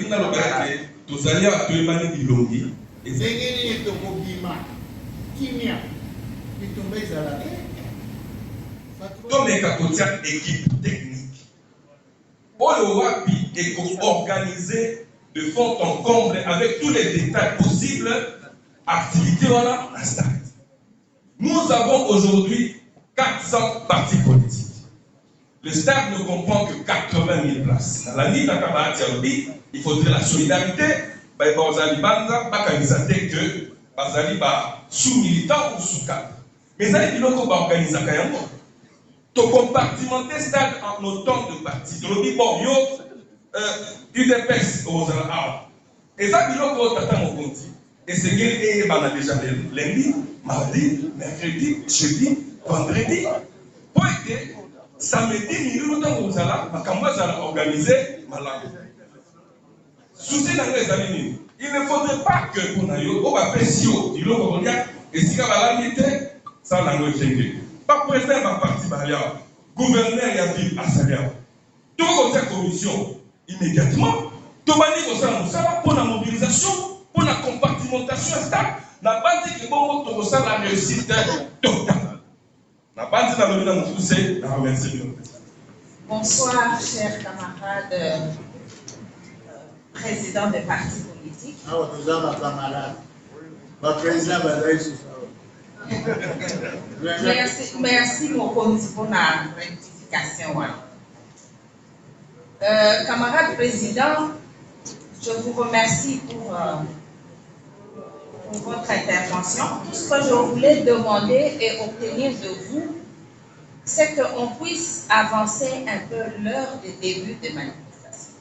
bina lo beke tozali a toyemani bilongi ezengeli tokobima kimia bitumba ezala tomeka kotia équipe technique oyo wapi eko-organiser de fond en comble avec tous les détails possibles activités wana na stade. Nous avons aujourd'hui 400 partis politiques. Le stade ne comprend que 80 000 places. Dans la nuit d'Akabahati, il faudrait la solidarité. Bazali Banza, Bakanisaté que Bazali sous-militant ou sous-cadre. Mais ça, il faut organiser Kayango. Tu compartimenter le stade en autant de partis. Tu le bon, yo, UDPS aux Arabes. Et ça, il faut que tu aies et c'est qu'il y a déjà lundi, mardi, mercredi, jeudi, vendredi. Pour être samedi, nous avons organisé malade. Souci dans les amis, il ne faudrait pas que pour nous, on va faire si haut, il y a et si on va l'amitié, ça n'a pas été. Pas président ma partie barrière, gouverneur et la ville à Salia. Tout comme commission, immédiatement, tout va dire que ça pour la mobilisation, pour la compartimentation, la base qui est bon pour la réussite totale. La base dans le monde, c'est la remercie. Bonsoir, chers camarades, présidents des partis politiques. Ah, vous avez un camarade. Ma président va aller sur ça. Merci Mokonzi pour la rectification. Camarade président, je vous remercie pour votre intervention. Tout ce que je voulais demander et obtenir de vous, c'est qu'on puisse avancer un peu l'heure de début de manifestation.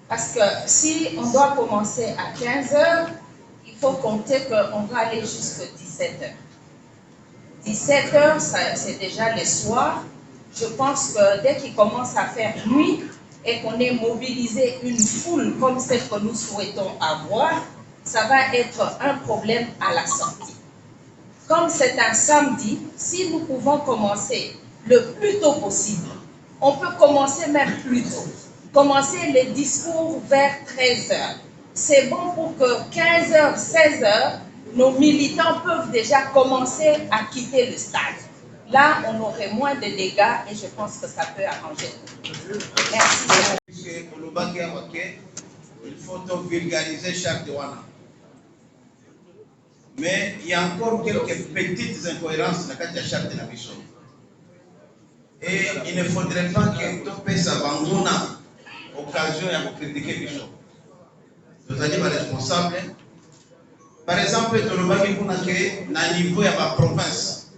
Parce que si on doit commencer à 15 h, il faut compter qu'on doit aller jusqu'à 17 h. 17 h, c'est déjà le soir. Je pense que dès qu'il commence à faire nuit et qu'on ait mobilisé une foule comme celle que nous souhaitons avoir, ça va être un problème à la sortie. Comme c'est un samedi, si nous pouvons commencer le plus tôt possible, on peut commencer même plus tôt. Commencer les discours vers 13 h. C'est bon pour que 15 h, 16 h, nos militants peuvent déjà commencer à quitter le stade. Là, on aurait moins de dégâts et je pense que ça peut arranger. Merci. Il faut vulgariser chaque douane. Mais il y a encore quelques petites incohérences dans la charte de la mission. Et il ne faudrait pas que tout puisse abandonner l'occasion de critiquer Bishop. Vous allez être responsable. Par exemple, dans le niveau de la province,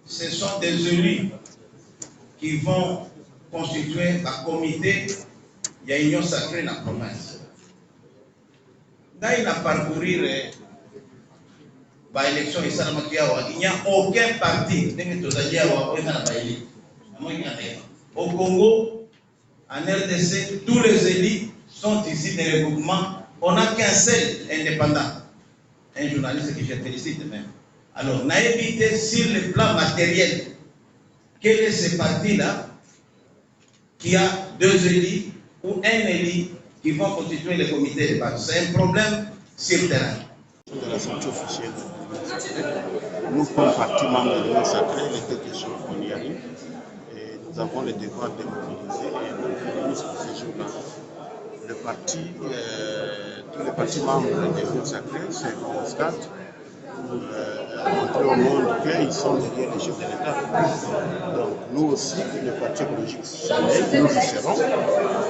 ce sont des élus qui vont constituer un comité. Il y a une union sacrée dans la province. Dans la parcourir l'élection, il n'y a aucun parti au Congo, en RDC, tous les élus sont ici des regroupements. On n'a qu'un seul indépendant, un journaliste que je félicite même. Alors, on a évité sur le plan matériel, quel est ce parti-là qui a deux élus ou un élu qui vont constituer le comité de base. C'est un problème sur le terrain. De la sortie officielle de nous, comme parti membre de l'Union sacrée, il était question qu'on y arrive. Et nous avons le devoir de mobiliser et de mobiliser ces jours-là. Le parti, tous les partis membres de l'Union sacrée se constatent pour montrer au monde qu'ils sont derrière les chefs de l'État. Donc nous aussi, le parti écologique Sahel, nous y serons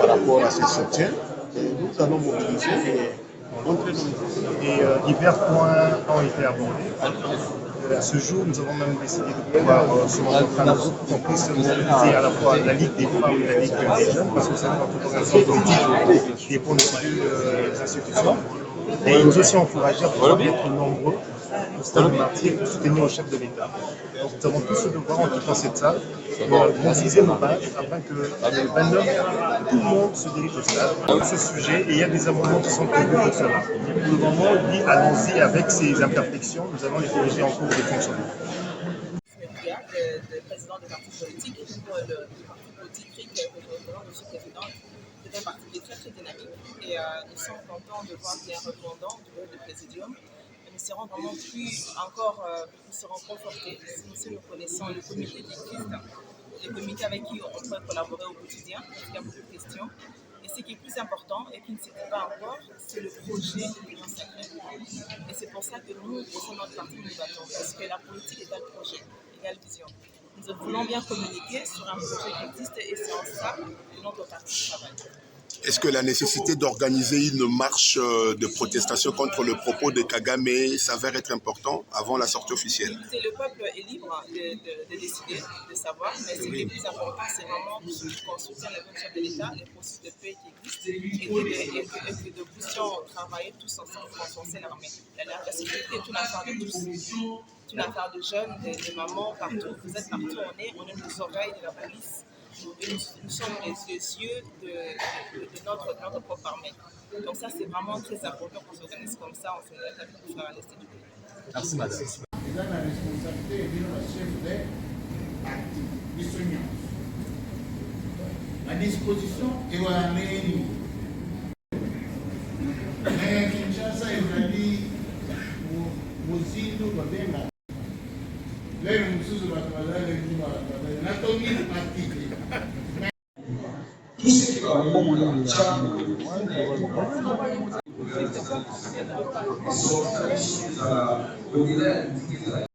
par rapport à ce soutien. Et nous allons mobiliser et montrer nos mouvements. Et divers points ont été abordés. À ce jour, nous avons même décidé de pouvoir se rencontrer un groupe pour qu'on puisse mobiliser à la fois la Ligue des femmes et la Ligue des jeunes, parce que c'est notre organisation politique qui est pour nous les institutions. Et nous aussi encourager à pouvoir être nombreux au stade martyr pour soutenir le chef de l'État. Donc nous avons tous le devoir, en quittant cette salle, de mobiliser nos bases afin que le 29, tout le monde se dirige au stade sur ce sujet. Et il y a des amendements qui sont prévus pour cela. Pour le moment, on dit allons-y avec ces imperfections, nous allons les corriger en cours de fonctionnement. Le président des partis politiques et pour le parti politique que je représente, je suis présidente, c'est un parti qui est très très dynamique et et nous sommes contents de voir qu'il y a un répondant du bureau de présidium. Nous serons vraiment nous serons confortés si nous connaissons le comité des listes, le comité avec qui on peut collaborer au quotidien, parce qu'il y a beaucoup de questions. Et ce qui est plus important et qui ne s'était pas encore, c'est le projet de l'Union sacrée. Et c'est pour ça que nous, au sein de notre parti, nous nous battons, parce que la politique égale projet, égale vision. Nous voulons bien communiquer sur un projet qui existe et c'est en ça que notre parti travaille. Est-ce que la nécessité d'organiser une marche de protestation contre le propos de Kagame s'avère être important avant la sortie officielle? Le peuple est libre de décider, de savoir, mais ce qui est plus important, c'est vraiment qu'on soutienne le chef de l'État, les processus de paix qui existent et que nous puissions travailler tous ensemble pour renforcer l'armée. La sécurité est une affaire de tous. C'est une affaire de jeunes, de mamans, partout. Vous êtes partout, on est les oreilles de la police. Nous sommes les yeux de notre propre armée. Donc ça, c'est vraiment très important qu'on s'organise comme ça, on s'organise avec les frères à l'est du pays. Merci, madame. Ils ont la responsabilité de la chef des partis, des soignants. La disposition est à l'ennemi. Mais Kinshasa, il a dit, vous y nous bien. Leo msusu batwala le nyuma batwala na tongi parti. Tout ce qui va au-delà